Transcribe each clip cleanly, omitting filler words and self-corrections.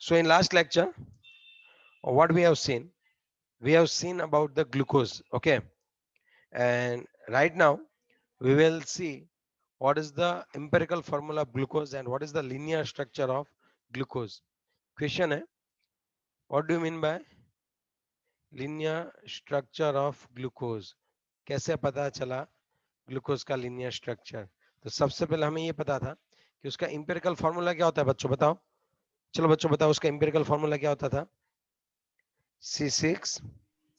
So in last lecture, what we have seen? We have seen about the glucose. Okay. And right now we will see what is the empirical formula of glucose and what is the linear structure of glucose. Question है, what do you mean by linear structure of glucose? कैसे पता चला glucose का linear structure? तो सबसे पहले हमें ये पता था कि उसका empirical formula क्या होता है, बच्चों बताओ. चलो बच्चों बताओ उसका empirical formula क्या होता था? C6.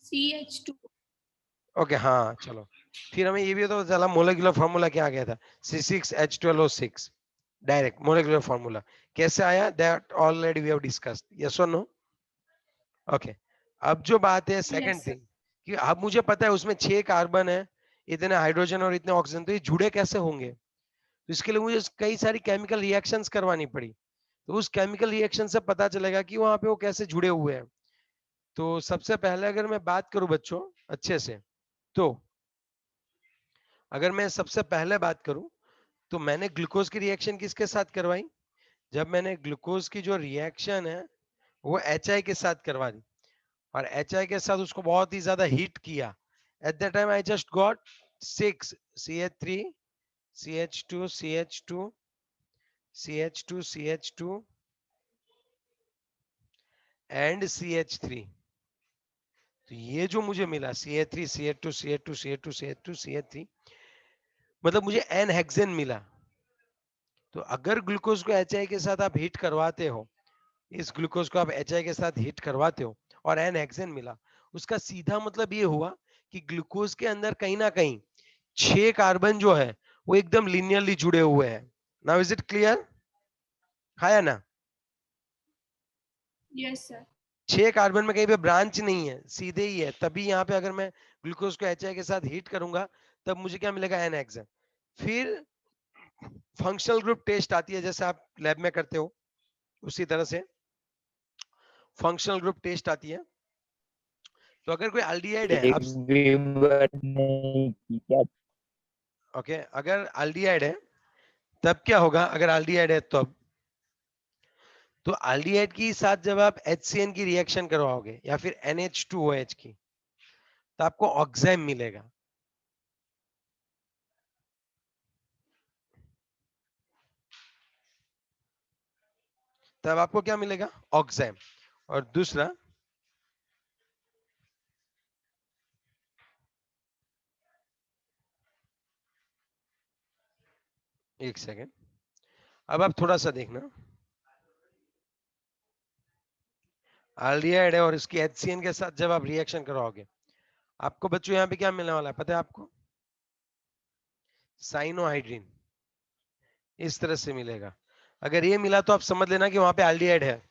CH2. ओके हाँ चलो. फिर हमें ये भी तो चला मोलिकुलर फॉर्मूला क्या आ गया था? C6H12O6. डायरेक्ट मोलिकुलर फॉर्मूला कैसे आया, that already we have discussed. Yes और नो? ओके. अब जो बात है सेकंड Yes, sir. थिंग कि अब मुझे पता है उसमें 6 कार्बन है, इतने हाइड्रोजन और इतने ऑक्सीजन, तो ये जुड़े कैसे होंगे? तो इसके लिए मुझे कई सारी केमिकल रिएक्शंस करवानी पड़ी. तो उस केमिकल रिएक्शन से पता चलेगा कि वहां पे वो कैसे जुड़े हुए हैं. तो सबसे पहले अगर मैं बात करूं बच्चों अच्छे से, तो अगर मैं सबसे पहले बात करूं तो मैंने ग्लूकोज की रिएक्शन किसके साथ करवाई? जब मैंने ग्लूकोज की जो रिएक्शन है वो HI के साथ करवा दी और HI के साथ उसको बहुत ही ज्यादा हीट किया. At that time I just got 6 CH3 CH2 CH2 CH2 CH2 and CH3. तो ये जो मुझे मिला CH3 CH2 CH2 CH2 CH2 CH3, मतलब मुझे एन हेक्सेन मिला. तो अगर ग्लूकोज को HI के साथ आप हीट करवाते हो, इस ग्लूकोज को आप HI के साथ हीट करवाते हो और एन हेक्सेन मिला, उसका सीधा मतलब ये हुआ कि ग्लूकोज के अंदर कहीं ना कहीं 6 कार्बन जो है वो एकदम लिनियरली जुड़े हुए हैं. Now is it clear? है या ना? Yes, sir. 6 कार्बन में कहीं पे ब्रांच नहीं है, सीधे ही है. तभी यहाँ पे अगर मैं ग्लूकोज को HI के साथ हीट करूंगा तब मुझे क्या मिलेगा? N hexane. फिर फंक्शनल ग्रुप टेस्ट आती है जैसे आप लैब में करते हो, उसी तरह से फंक्शनल ग्रुप टेस्ट आती है. तो अगर कोई एल्डिहाइड है, एक अब भी बार नहीं की क्या? ओके अगर एल्डिहाइड है तब क्या होगा? अगर एल्डिहाइड है तो एल्डिहाइड के साथ जब आप HCN की रिएक्शन करवाओगे या फिर NH2OH की, तो आपको ऑक्साइम मिलेगा. तब आपको क्या मिलेगा? ऑक्साइम. और दूसरा, एक सेकेंड, अब आप थोड़ा सा देखना. एल्डिहाइड है और इसकी HCN के साथ जब आप रिएक्शन करवाओगे, आपको बच्चों यहाँ पे क्या मिलने वाला है पता है आपको? साइनोहाइड्रिन. इस तरह से मिलेगा. अगर ये मिला तो आप समझ लेना कि वहां पे एल्डिहाइड है.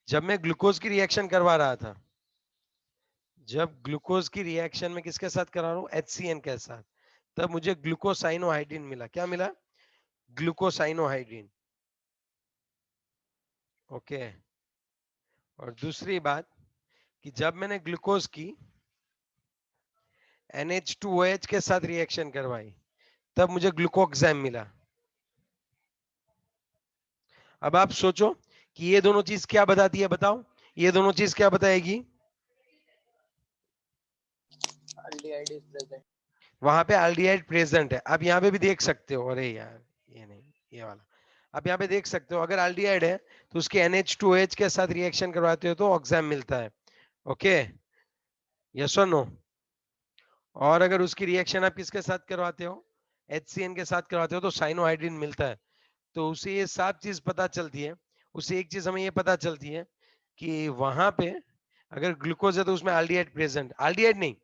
जब मैं ग्लूकोज की रिएक्शन करवा रहा था, जब ग्लूकोज की रिएक्शन में किसके साथ करा रहा हूँ? HCN के साथ, तब मुझे ग्लूकोसाइनोहाइड्रिन मिला. क्या मिला? ग्लूकोसाइनोहाइड्रिन. ओके. और दूसरी बात कि जब मैंने ग्लूकोज की NH2OH के साथ रिएक्शन करवाई तब मुझे ग्लूकोक्साइम मिला. अब आप सोचो कि ये दोनों चीज क्या बताती है, बताओ ये दोनों चीज क्या बताएगी? Aldehyde is present. वहां पे एल्डिहाइड प्रेजेंट है. आप यहाँ पे भी देख सकते हो. अरे यार ये नहीं, ये वाला. आप यहाँ पे देख सकते हो अगर एल्डिहाइड है तो उसके NH2OH के साथ रिएक्शन करवाते हो तो ऑक्साइम मिलता है. ओके. यस और नो? और अगर उसकी रिएक्शन आप किसके साथ करवाते हो? HCN के साथ करवाते हो तो साइनोहाइड्रिन मिलता है. तो उसे ये सब चीज पता चलती है. उसे एक चीज हमें ये पता चलती है कि वहां पे अगर ग्लूकोज है तो उसमें एल्डिहाइड प्रेजेंट, एल्डिहाइड नहीं,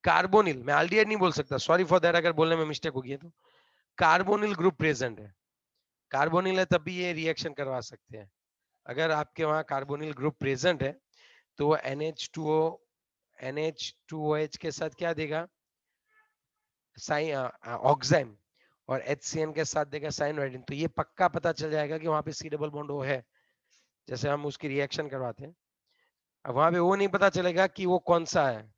कार्बोनिल. मैं एल्डिहाइड नहीं बोल सकता, सॉरी फॉर दैट अगर बोलने में मिस्टेक होगी तो. कार्बोनिल ग्रुप प्रेजेंट है. कार्बोनिल है तब भी ये रिएक्शन करवा सकते हैं. अगर आपके वहां कार्बोनिल ग्रुप प्रेजेंट है तो वो NH2OH के साथ क्या देगा? ऑक्साइम. और HCN के साथ देगा साइनोहाइड्रिन. तो ये पक्का पता चल जाएगा कि वहां पे C डबल बॉन्ड O है जैसे हम उसकी रिएक्शन करवाते हैं. अब वहां पे वो नहीं पता चलेगा कि वो कौन सा है.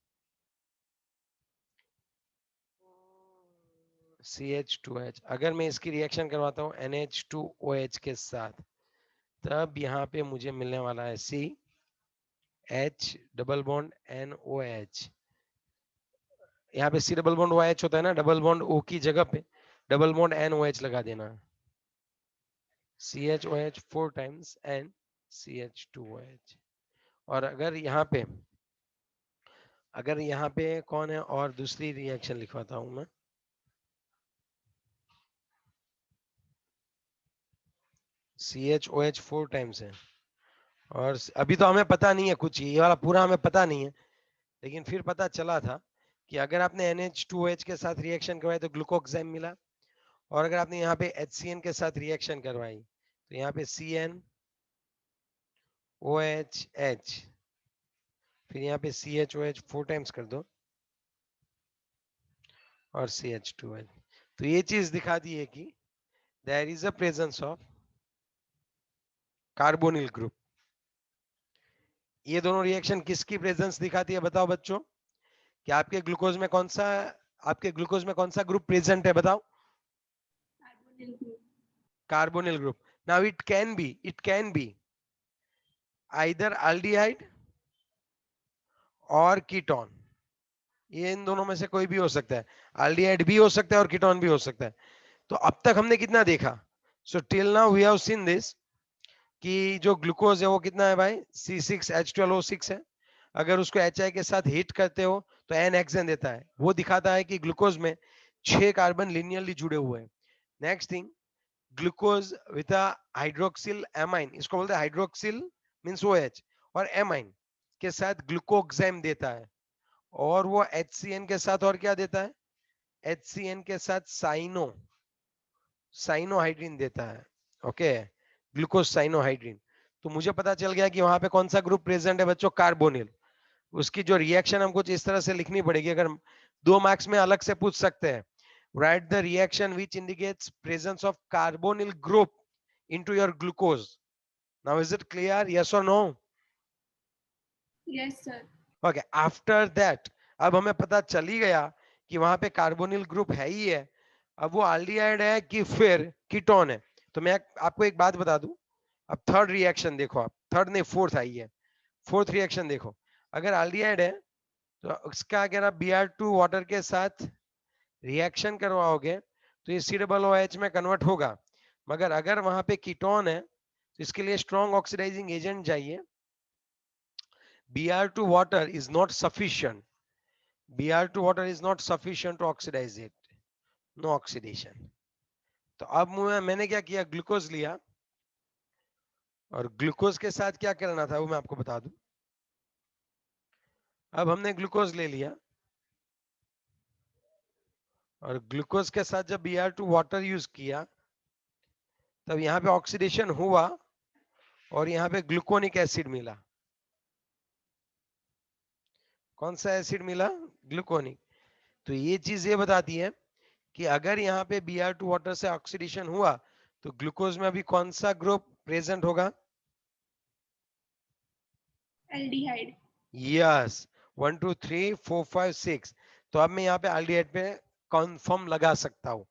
CH2H. अगर मैं इसकी रिएक्शन करवाता हूँ NH2OH के साथ तब यहाँ पे मुझे मिलने वाला है CH डबल बॉन्ड NOH। यहाँ पे C डबल बॉन्ड OH होता है ना, डबल बॉन्ड O की जगह पे डबल बॉन्ड NOH लगा देना। CHOH 4 times and CH2OH। और अगर यहाँ पे कौन है, और दूसरी रिएक्शन लिखवाता हूं मैं। CHOH 4 टाइम्स है, और अभी तो हमें पता नहीं है कुछ, ये वाला पूरा हमें पता नहीं है, लेकिन फिर पता चला था कि अगर आपने NH2OH के साथ रिएक्शन करवाई तो ग्लूकोक्साइम मिला, और अगर आपने यहाँ पे HCN के साथ रिएक्शन करवाई तो यहाँ पे CnOH, फिर यहाँ पे CHOH 4 टाइम्स कर दो और CH2OH। तो ये चीज दिखा दी है कि there is a presence of carbonyl group. ये दोनों रिएक्शन किसकी प्रेजेंस दिखाती है, बताओ बच्चों? कि आपके ग्लूकोज में कौन सा ग्रुप प्रेजेंट है, बताओ? Carbonyl group. Now it can be either aldehyde और कीटोन। ये इन दोनों में से कोई भी हो सकता है, अल्डिहाइड भी हो सकता है और कीटोन भी हो सकता है। तो अब तक हमने कितना देखा? So till now we have seen this कि जो ग्लूकोज है वो कितना है भाई, C6H12O6 है। अगर उसको HI के साथ हीट करते हो तो N-हेक्सेन देता है, वो दिखाता है कि ग्लूकोज में 6 कार्बन लिनियरली जुड़े हुए हैं। Next thing, glucose with hydroxyl amine, इसको बोलते हैं हाइड्रोक्सिल मींस OH, और एमाइन के साथ ग्लूकोक्साइम देता है, और वो HCN के साथ और क्या देता है, HCN के साथ साइनोहाइड्रिन देता है। Okay, glucose cyanohydrin. तो मुझे पता चल गया कि वहां पे कौन सा ग्रुप प्रेजेंट है बच्चों, कार्बोनिल। उसकी जो रिएक्शन हमको इस तरह से लिखनी पड़ेगी, अगर 2 मार्क्स में अलग से पूछ सकते हैं, right the reaction which indicates presence of carbonyl group into your glucose. Now is it clear, yes और no? Yes sir. Okay, after that अब हमें पता चल ही गया कि वहां पे कार्बोनिल ग्रुप है ही है। अब वो एल्डिहाइड है कि फिर कीटोन है। तो मैं आपको एक बात बता दूं, अब थर्ड रिएक्शन देखो, आप थर्ड नहीं फोर्थ आई है, फोर्थ रिएक्शन देखो। अगर एल्डिहाइड है तो उसका अगर आप Br2 वाटर के साथ रिएक्शन करवाओगे तो ये COOH में कन्वर्ट होगा, मगर अगर वहां पे कीटोन है तो इसके लिए स्ट्रॉन्ग ऑक्सीडाइजिंग एजेंट चाहिए। Br2 water is not sufficient. Br2 water is not sufficient to oxidize it. No oxidation. तो अब मैंने क्या किया, ग्लूकोज लिया, और ग्लूकोज के साथ क्या करना था वो मैं आपको बता दूं। अब हमने ग्लूकोज ले लिया, और ग्लूकोज के साथ जब Br2 वाटर यूज किया तब यहाँ पे ऑक्सीडेशन हुआ, और यहाँ पे ग्लूकोनिक एसिड मिला। कौन सा एसिड मिला, ग्लूकोनिक। तो ये चीज ये बताती है कि अगर यहाँ पे Br2 वाटर से ऑक्सीडेशन हुआ तो ग्लूकोज में अभी कौन सा ग्रुप प्रेजेंट होगा, एल्डिहाइड। यस, 1 2 3 4 5 6। तो अब मैं यहाँ पे एल्डिहाइड पे कंफर्म लगा सकता हूँ,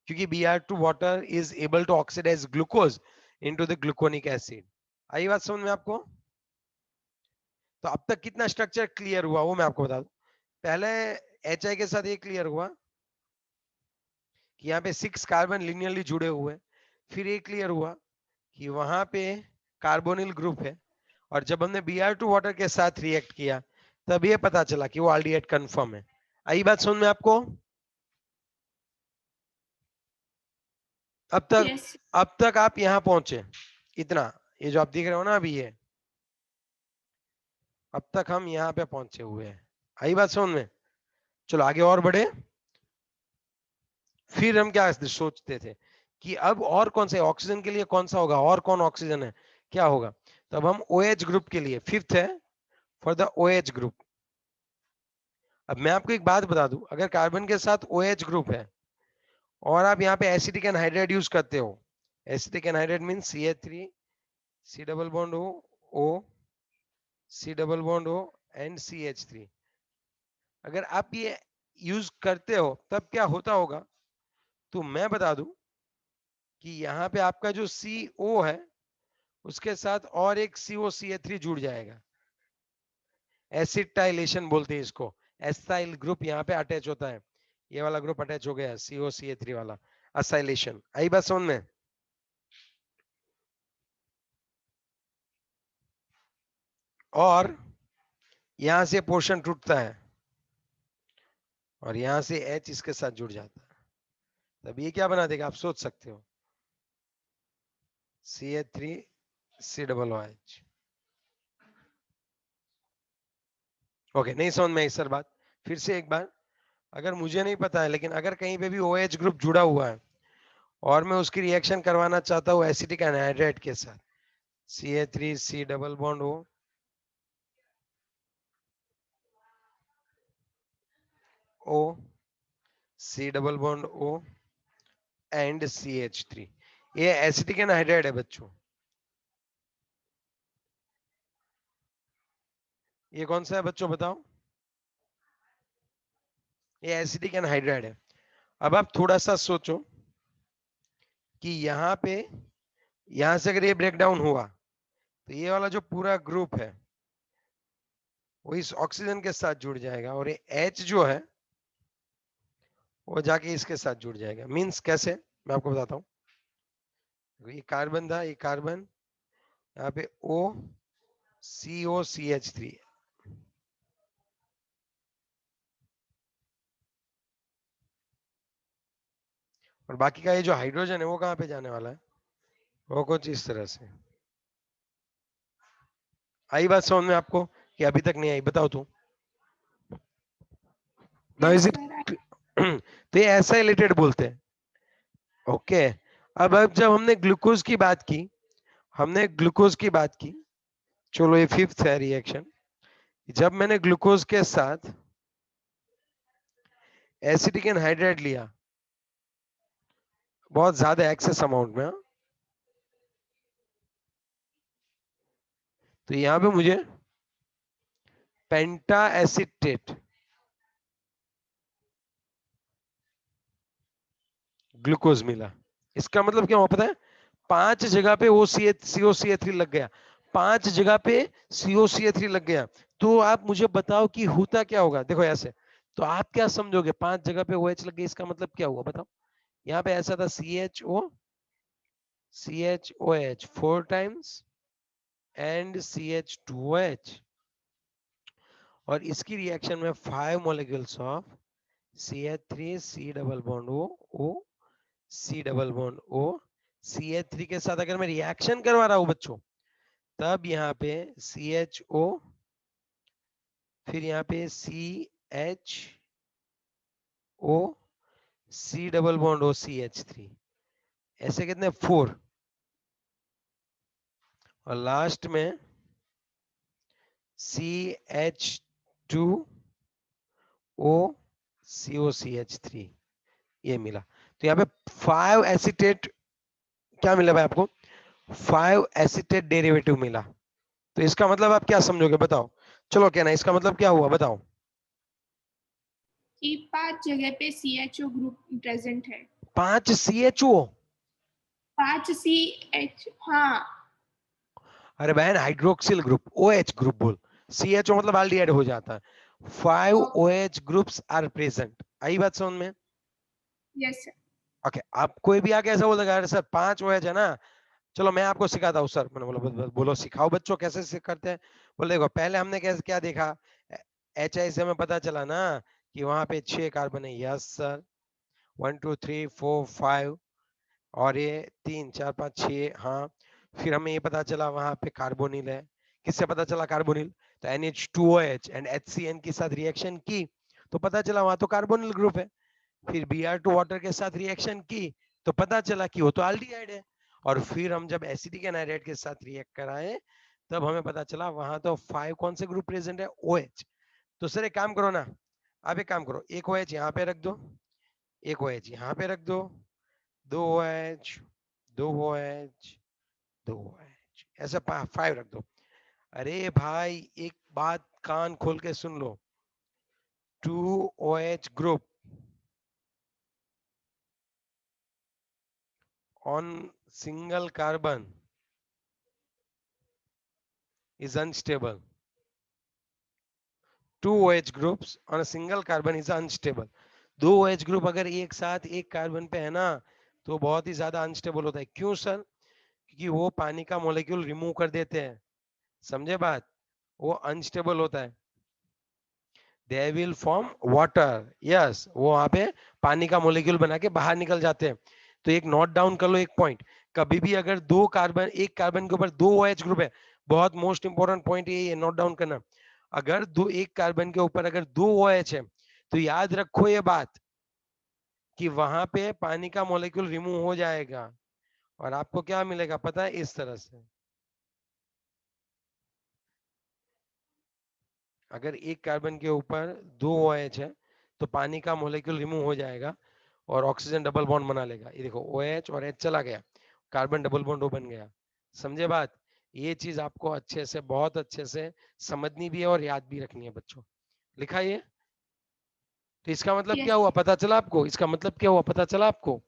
क्योंकि Br2 water is able to oxidise glucose into the gluconic acid. आई बात समझ में आपको? तो अब तक कितना स्ट्रक्चर क्लियर हुआ वो मैं आपको बता दूं। पहले HI के साथ ये क्लियर हुआ कि यहाँ पे 6 कार्बन लिनियरली जुड़े हुए। फिर ये क्लियर हुआ कि वहां पे कार्बोनिल ग्रुप है, और जब हमने Br2 वाटर के साथ रिएक्ट किया तब ये पता चला कि वो एल्डिहाइड कंफर्म है। आई बात समझ में आपको? अब तक यस। अब तक आप यहां पहुंचे, इतना ये जो आप देख रहे हो ना अभी, ये अब तक हम यहाँ पे पहुंचे हुए हैं। आई बात समझ में? चलो आगे और बढ़े। फिर हम क्या सोचते थे कि अब और कौन से ऑक्सीजन के लिए कौन सा होगा, और कौन ऑक्सीजन है, क्या होगा? तब हम OH ग्रुप के लिए, फिफ्थ है फॉर द OH ग्रुप। अब मैं आपको एक बात बता दूं, अगर कार्बन के साथ OH ग्रुप है और आप यहाँ पे एसिटिक एनहाइड्राइड यूज करते हो, acetic anhydride means CH3 C double bond O C double bond O and CH3, अगर आप ये यूज करते हो तब क्या होता होगा, तो मैं बता दूं कि यहाँ पे आपका जो CO है उसके साथ और एक COCH3 जुड़ जाएगा, एसिटाइलेशन बोलते हैं इसको। एसाइल ग्रुप यहाँ पे अटैच होता है, ये वाला ग्रुप अटैच हो गया COCH3 वाला, असाइलेशन। आई बात समझ में? और यहां से पोर्शन टूटता है और यहां से H इसके साथ जुड़ जाता है, तब ये क्या बना देगा आप सोच सकते हो, CH3COOH। ओके, नहीं समझ में आई सर बात? फिर से एक बार, अगर मुझे नहीं पता है लेकिन अगर कहीं पे भी OH ग्रुप जुड़ा हुआ है और मैं उसकी रिएक्शन करवाना चाहता हूँ एसिटिक एनहाइड्राइड के साथ, CH3C double bond O, C double bond O and CH3, ये एसिटिक एनहाइड्राइड है बच्चों। ये कौन सा है बच्चों बताओ? ये एसिटिक एनहाइड्राइड है। अब आप थोड़ा सा सोचो कि यहाँ पे, यहां से अगर ये ब्रेक डाउन हुआ तो ये वाला जो पूरा ग्रुप है वो इस ऑक्सीजन के साथ जुड़ जाएगा और ये H जो है वो जाके इसके साथ जुड़ जाएगा। मींस कैसे, मैं आपको बताता हूँ। ये कार्बन था, ये कार्बन, यहाँ पे O COCH3, और बाकी का ये जो हाइड्रोजन है वो कहाँ पे जाने वाला है, वो कुछ इस तरह से। आई बात समझ में आपको कि अभी तक नहीं आई? बताओ तू। Now Yes, is it? sir. तो ये एसाइलेटेड बोलते हैं। ओके, अब जब हमने ग्लूकोज की बात की, हमने ग्लूकोज की बात की, चलो ये फिफ्थ है रिएक्शन। जब मैंने ग्लूकोज के साथ एसिटिक एनहाइड्राइड लिया, बहुत ज्यादा एक्सेस अमाउंट में, तो यहां पे मुझे पेंटा एसिटेट ग्लूकोज मिला। इसका मतलब क्या हुआ पता है? 5 जगह पे COCH3 लग गया, 5 जगह पे COCH3 लग गया। तो आप मुझे बताओ कि होता क्या होगा? देखो ऐसे, तो आप क्या समझोगे? 5 जगह पे OH लग गई, इसका मतलब क्या हुआ बताओ? यहाँ पे ऐसा था CHOH 4 टाइम्स एंड CH2OH, और इसकी रिएक्शन में 5 molecules of CH3C double bond O C double bond O CH3 के साथ अगर मैं रिएक्शन करवा रहा हूं बच्चों, तब यहाँ पे CHO, फिर यहाँ पे CHO C double bond O CH3, ऐसे कितने 4, और लास्ट में CH2O COCH3, ये मिला। तो यहाँ पे 5 एसिटेट, क्या मिला भाई आपको? 5 एसिटेट डेरिवेटिव मिला। तो इसका मतलब आप क्या समझोगे बताओ? चलो कहना, इसका मतलब क्या हुआ बताओ? कि 5 जगह पे CHO ग्रुप प्रेजेंट है। 5 CHO? 5 CH, हाँ। अरे बहन, हाइड्रोक्सिल ग्रुप, OH ग्रुप बोल, CHO मतलब एल्डिहाइड हो जाता है। 5 OH ग्रुप्स आर प्रेजेंट। आई बात समझ में? Yes sir. ओके, आप कोई भी आके ऐसा बोलेगा अरे सर 5 OH है ना, चलो मैं आपको सिखाता हूँ सर। मैंने बोला बोलो सिखाओ बच्चों, कैसे करते हैं? बोले देखो, पहले हमने कैसे क्या देखा, HI से हमें पता चला ना कि वहां पे 6 कार्बन है। यस सर, 1 2 3 4 5, और ये 3 4 5 6, हाँ। फिर हमें ये पता चला वहां पे कार्बोनिल है। किससे पता चला कार्बोनिल? तो NH2OH एंड HCN के साथ रिएक्शन की तो पता चला वहां तो कार्बोनिल ग्रुप है। फिर Br2 वाटर के साथ रिएक्शन की तो पता चला कि वो तो एल्डिहाइड है। और फिर हम जब एसिडिक एनहाइड्राइड के साथ रिएक्ट कराए तब हमें पता चला वहां तो 5 कौन से ग्रुप प्रेजेंट है? OH। तो सर एक काम करो ना, आप एक काम करो, एक OH यहाँ पे रख दो, एक OH यहाँ पे रख दो, 2 OH, 2 OH, 2 OH, ऐसे 5 रख दो। अरे भाई एक बात कान खोल के सुन लो, 2 OH group on single carbon is unstable. Two OH groups on a single carbon is unstable. दो OH ग्रुप अगर एक साथ एक कार्बन पे है ना तो बहुत ही ज्यादा अनस्टेबल होता है. क्यों सर? क्योंकि वो पानी का मॉलिक्यूल रिमूव कर देते हैं. समझे बात? वो अनस्टेबल होता है. They will form water. Yes, वो वहां पे पानी का मॉलिक्यूल बना के बाहर निकल जाते हैं. तो एक नोट डाउन कर लो एक पॉइंट. कभी भी अगर दो कार्बन, एक कार्बन के ऊपर दो OH ग्रुप है, बहुत मोस्ट इंपॉर्टेंट पॉइंट ये है, नोट डाउन करना. अगर दो, एक कार्बन के ऊपर अगर दो OH है तो याद रखो ये बात कि वहां पे पानी का मॉलिक्यूल रिमूव हो जाएगा और आपको क्या मिलेगा पता है? इस तरह से. अगर एक कार्बन के ऊपर दो OH है तो पानी का मॉलिक्यूल रिमूव हो जाएगा और ऑक्सीजन डबल बॉन्ड बना लेगा. ये देखो OH और H चला गया, कार्बन डबल बॉन्ड O बन गया. समझे बात? ये चीज आपको अच्छे से, बहुत अच्छे से समझनी भी है और याद भी रखनी है बच्चों. लिखा ये? तो इसका मतलब Yes. क्या हुआ पता चला आपको? इसका मतलब क्या हुआ पता चला आपको?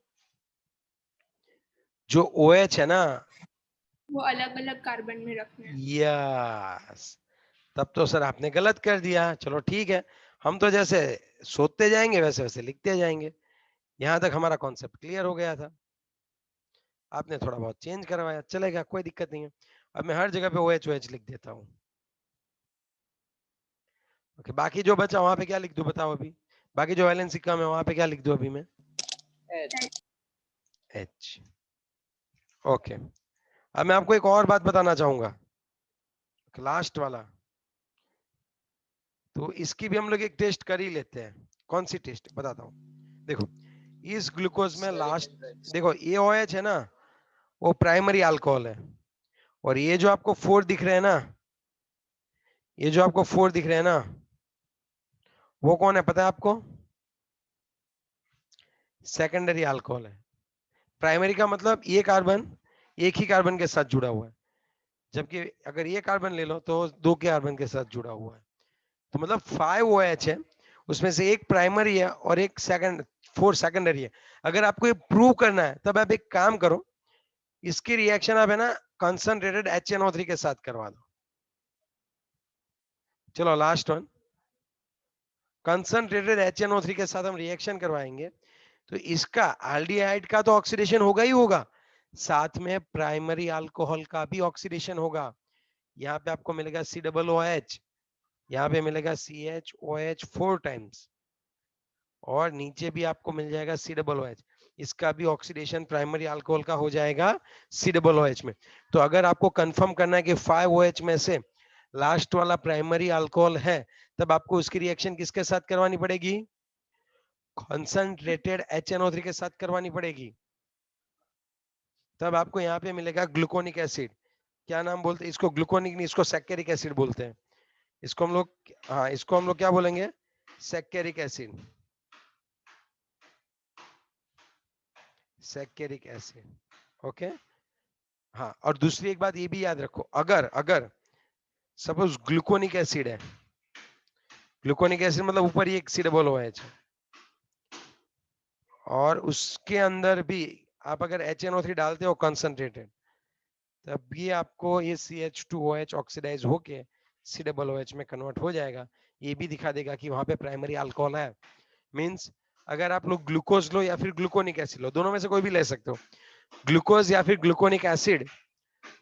जो OH है ना, वो अलग अलग कार्बन में रखना है. यस. तब तो सर आपने गलत कर दिया. चलो ठीक है, हम तो जैसे सोचते जाएंगे वैसे वैसे लिखते जाएंगे. यहां तक हमारा कॉन्सेप्ट क्लियर हो गया था. आपने थोड़ा बहुत चेंज करवाया, चलेगा, कोई दिक्कत नहीं है. अब मैं हर जगह पे OH लिख देता हूँ. ओके, बाकी जो बचा वहां पे क्या लिख दूं बताओ अभी? बाकी जो वैलेंसी कम है वहां पे क्या लिख दूं अभी मैं? H. ओके. अब मैं आपको एक और बात बताना चाहूंगा, लास्ट वाला. तो इसकी भी हम लोग एक टेस्ट कर ही लेते हैं. कौन सी टेस्ट बताता हूँ. देखो, इस ग्लूकोज में लास्ट, देखो ये OH है ना, वो प्राइमरी अल्कोहल है. और ये जो आपको 4 दिख रहे हैं ना, ये जो आपको 4 दिख रहे हैं ना, वो कौन है पता है आपको? सेकेंडरी अल्कोहल है. प्राइमरी का मतलब ये कार्बन एक ही कार्बन के साथ जुड़ा हुआ है, जबकि अगर ये कार्बन ले लो तो दो के कार्बन के साथ जुड़ा हुआ है. तो मतलब 5 OH है, उसमें से एक प्राइमरी है और एक 4 सेकेंडरी है. अगर आपको ये प्रूव करना है तब आप एक काम करो, इसकी रिएक्शन आप है ना कंसंट्रेटेड HNO3 के साथ करवा दो. चलो लास्ट वन. कंसंट्रेटेड HNO3 के साथ हम रिएक्शन करवाएंगे तो इसका एल्डिहाइड का तो ऑक्सीडेशन होगा ही होगा, साथ में प्राइमरी अल्कोहल का भी ऑक्सीडेशन होगा. यहाँ पे आपको मिलेगा COOH, यहाँ पे मिलेगा CHOH 4 टाइम्स और नीचे भी आपको मिल जाएगा COOH. इसका भी ऑक्सीडेशन प्राइमरी अल्कोहल का हो जाएगा COOH में. तो अगर आपको कंफर्म करना है कि 5 OH में से लास्ट वाला प्राइमरी अल्कोहल है, तब आपको उसकी रिएक्शन किसके साथ करवानी पड़ेगी? कंसंट्रेटेड HNO3 के साथ करवानी पड़ेगी. तब आपको यहाँ पे मिलेगा ग्लूकोनिक एसिड. क्या नाम बोलते हैं इसको? ग्लूकोनिक नहीं, इसको सैकेरिक एसिड बोलते हैं. इसको हम लोग, हाँ इसको हम लोग क्या बोलेंगे? सैकेरिक एसिड. सैकेरिक एसिड. ओके. हाँ, और दूसरी एक बात ये भी याद रखो, अगर अगर सपोज ग्लूकोनिक एसिड है, ग्लूकोनिक एसिड मतलब ऊपर ही एक COOH है और उसके अंदर भी आप अगर HNO3 डालते हो कंसंट्रेटेड, तब भी आपको ये CH2OH ऑक्सीडाइज होके COOH में कन्वर्ट हो जाएगा. ये भी दिखा देगा कि वहां पे प्राइमरी अल्कोहल है. मींस अगर आप लोग ग्लूकोज लो या फिर ग्लूकोनिक एसिड लो, दोनों में से कोई भी ले सकते हो, ग्लूकोज या फिर ग्लूकोनिक एसिड,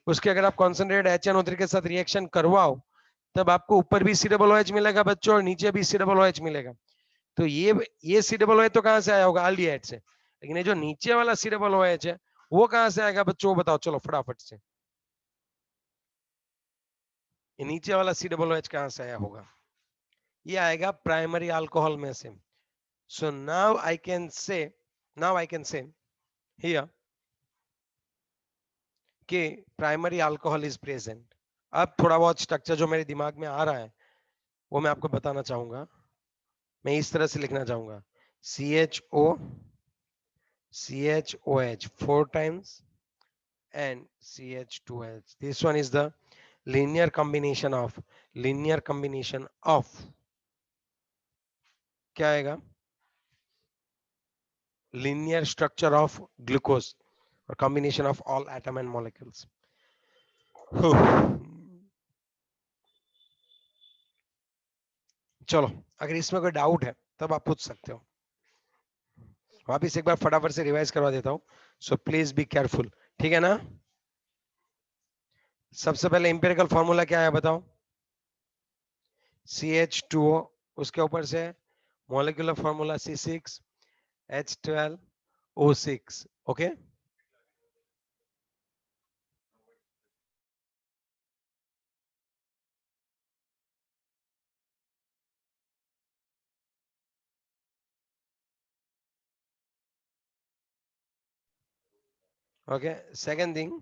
उसके अगर आप कॉन्सेंट्रेटेड HNO3 के साथ रिएक्शन करवाओ तब आपको ऊपर भी COOH मिलेगा बच्चों और नीचे भी COOH मिलेगा. तो ये COOH तो कहां से आया होगा? एल्डिहाइड से. लेकिन ये जो नीचे वाला COOH है वो कहां से आएगा बच्चों? बताओ चलो फटाफट से. ये नीचे वाला COOH कहां से आया होगा? ये आएगा प्राइमरी अल्कोहल में से. So now I can say here कि प्राइमरी अल्कोहल इज प्रेजेंट. अब थोड़ा बहुत स्ट्रक्चर जो मेरे दिमाग में आ रहा है वो मैं आपको बताना चाहूंगा. मैं इस तरह से लिखना चाहूंगा, CHOH 4 times and CH2H. This one is the linear combination of क्या आएगा? linear structure of glucose or combination of all atom and molecules. चलो, अगर इसमें कोई डाउट है तब आप पूछ सकते हो। वापिस एक बार फटाफट से रिवाइज करवा देता हूँ, सो प्लीज बी केयरफुल, ठीक है ना। सबसे पहले इंपेरिकल फॉर्मूला क्या है बताओ, CH2O, उसके ऊपर से molecular formula C6H12O6, okay. Okay, second thing,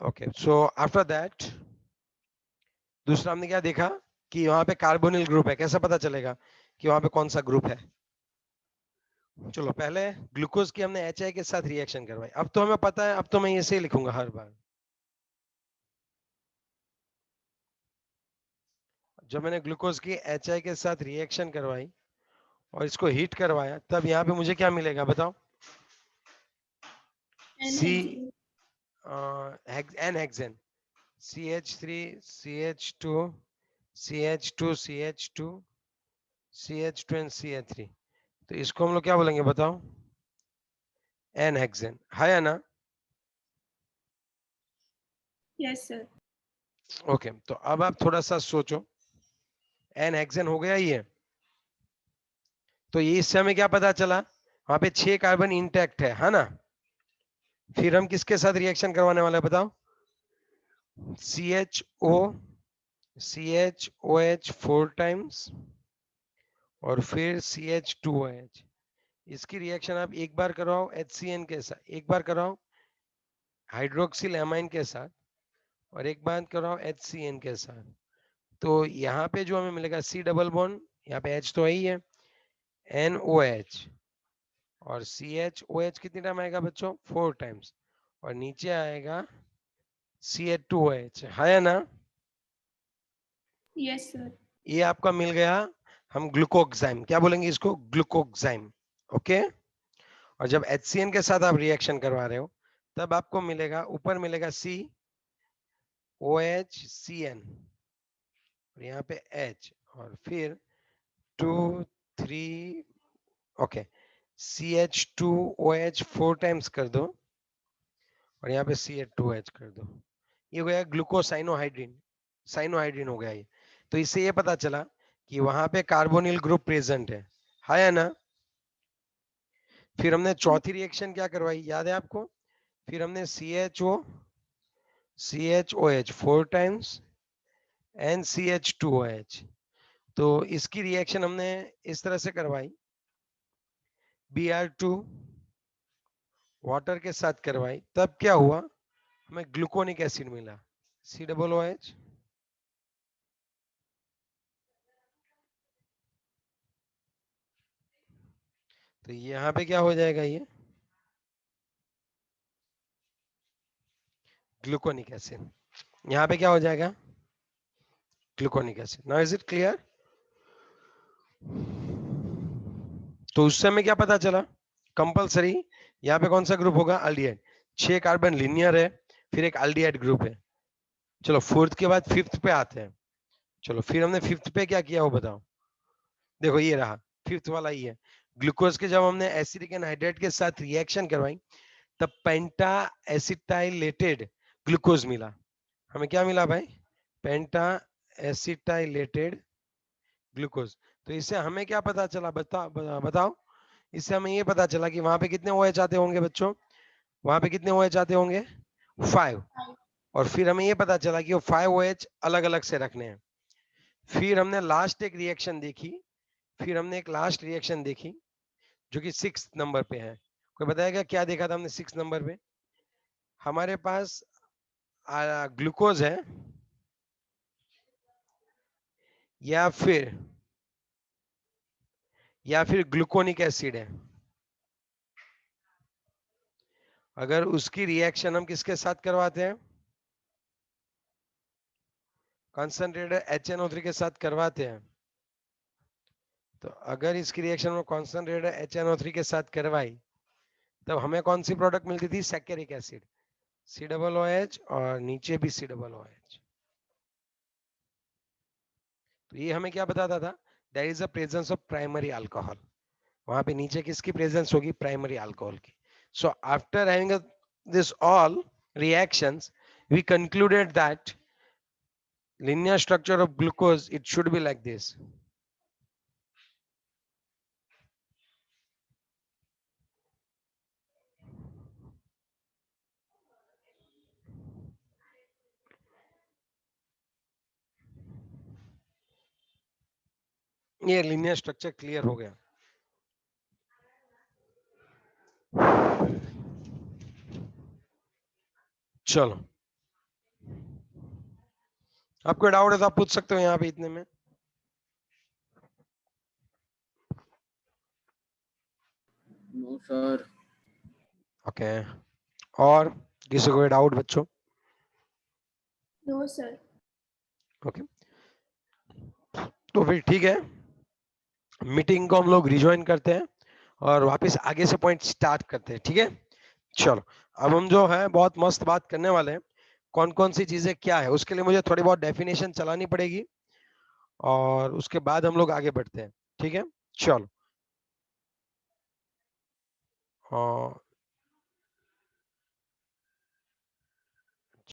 okay, so after that दूसरा हमने क्या देखा कि वहां पे कार्बोनिल ग्रुप है, कैसे पता चलेगा कि वहां पे कौन सा ग्रुप है। चलो, पहले ग्लूकोज की हमने HI के साथ रिएक्शन करवाई, अब तो हमें पता है, अब तो मैं ऐसे ही लिखूंगा हर बार। जब मैंने ग्लूकोज की HI के साथ रिएक्शन करवाई और इसको हीट करवाया, तब यहाँ पे मुझे क्या मिलेगा बताओ, C N hexane, CH3 CH2 CH2 CH2 CH2 and CH3, तो इसको हम लोग क्या बोलेंगे बताओ, एन हेक्सेन, है या ना। Yes sir. ओके, तो अब आप थोड़ा सा सोचो, एन हेक्सेन हो गया ये, तो ये इससे हमें क्या पता चला, वहां पे 6 कार्बन इंटैक्ट है ना। फिर हम किसके साथ रिएक्शन करवाने वाले हैं बताओ, CHO CHOH 4 टाइम्स और फिर CH2OH, इसकी रिएक्शन आप एक बार कराओ HCN के साथ, एक बार कराओ हाइड्रोक्सिल एमाइन के साथ, और एक बार कराओ HCN के साथ। तो यहाँ पे जो हमें मिलेगा C डबल बॉन्ड, यहाँ पे H तो ही है, NOH, और CHOH कितनी टाइम आएगा बच्चों, 4 टाइम्स, और नीचे आएगा CH2OH, है ना। Yes sir. ये आपका मिल गया, हम ग्लूकोक्साइम क्या बोलेंगे इसको, ग्लूकोक्साइम, ओके। और जब HCN के साथ आप रिएक्शन करवा रहे हो, तब आपको मिलेगा, ऊपर मिलेगा COHCN, और यहाँ पे H, और फिर 2 3, ओके, CH2OH 4 टाइम्स कर दो, और यहाँ पे CH2OH कर दो, ये हो गया ग्लूकोसाइनोहाइड्रिन, साइनोहाइड्रिन हो गया ये। तो इससे ये पता चला कि वहां पे कार्बोनिल ग्रुप प्रेजेंट है या ना। फिर हमने चौथी रिएक्शन क्या करवाई, याद है आपको, फिर हमने CHOH 4 टाइम्स एंड CH2OH, तो इसकी रिएक्शन हमने इस तरह से करवाई, Br2 वाटर के साथ करवाई, तब क्या हुआ, हमें ग्लूकोनिक एसिड मिला, COOH, तो यहाँ पे क्या हो जाएगा, ये ग्लूकोनिक एसिड, यहाँ पे क्या हो जाएगा, gluconic acid. Now is it clear. तो उससे हमें क्या पता चला, कंपलसरी यहाँ पे कौन सा ग्रुप होगा, अल्डिहाइड, 6 कार्बन लिनियर है, फिर एक अल्डिहाइड ग्रुप है। चलो, फोर्थ के बाद फिफ्थ पे आते हैं। चलो, फिर हमने फिफ्थ पे क्या किया वो बताओ, देखो ये रहा फिफ्थ वाला, ही है ग्लूकोज के, जब हमने एसिडिक एनहाइड्रेट के साथ रिएक्शन करवाई, तब पेंटा एसिटाइलेटेड ग्लूकोज मिला। हमें क्या मिला भाई, पेंटा एसिटाइलेटेड ग्लूकोज। तो इससे हमें क्या पता चला, बताओ, इससे हमें ये पता चला कि वहां पे कितने OH आते होंगे बच्चों, वहां पे कितने OH आते होंगे, 5, और फिर हमें ये पता चला कि वो 5 OH अलग अलग से रखने हैं। फिर हमने लास्ट एक रिएक्शन देखी, फिर हमने एक लास्ट रिएक्शन देखी जो कि 6 नंबर पे है। कोई बताएगा क्या देखा था हमने 6 नंबर पे, हमारे पास ग्लूकोज है, या फिर ग्लूकोनिक एसिड है। अगर उसकी रिएक्शन हम किसके साथ करवाते हैं, कॉन्सेंट्रेटेड HNO3 के साथ करवाते हैं, तो अगर इसकी रिएक्शन में कॉन्सेंट्रेटेड HNO3 के साथ करवाई, तब हमें कौन सी प्रोडक्ट मिलती थी, सैकेरिक एसिड। COOH और नीचे भी COOH। तो ये हमें क्या बताता था? There is a presence of primary alcohol. वहां पे नीचे किसकी प्रेजेंस होगी? प्राइमरी अल्कोहल की। So after having this all reactions, we concluded that linear structure of glucose, it should be like this. ये linear structure clear हो गया। चलो, आपको डाउट है तो आप पूछ सकते हो यहाँ पे इतने में। No sir. ओके, और किसी को डाउट बच्चों? No sir. ओके, तो फिर ठीक है, मीटिंग को हम लोग रिजॉइन करते हैं और वापस आगे से पॉइंट स्टार्ट करते हैं। ठीक है, चलो अब हम जो है बहुत मस्त बात करने वाले हैं। कौन कौन सी चीजें क्या है, उसके लिए मुझे थोड़ी बहुत डेफिनेशन चलानी पड़ेगी और उसके बाद हम लोग आगे बढ़ते हैं। ठीक है, चलो।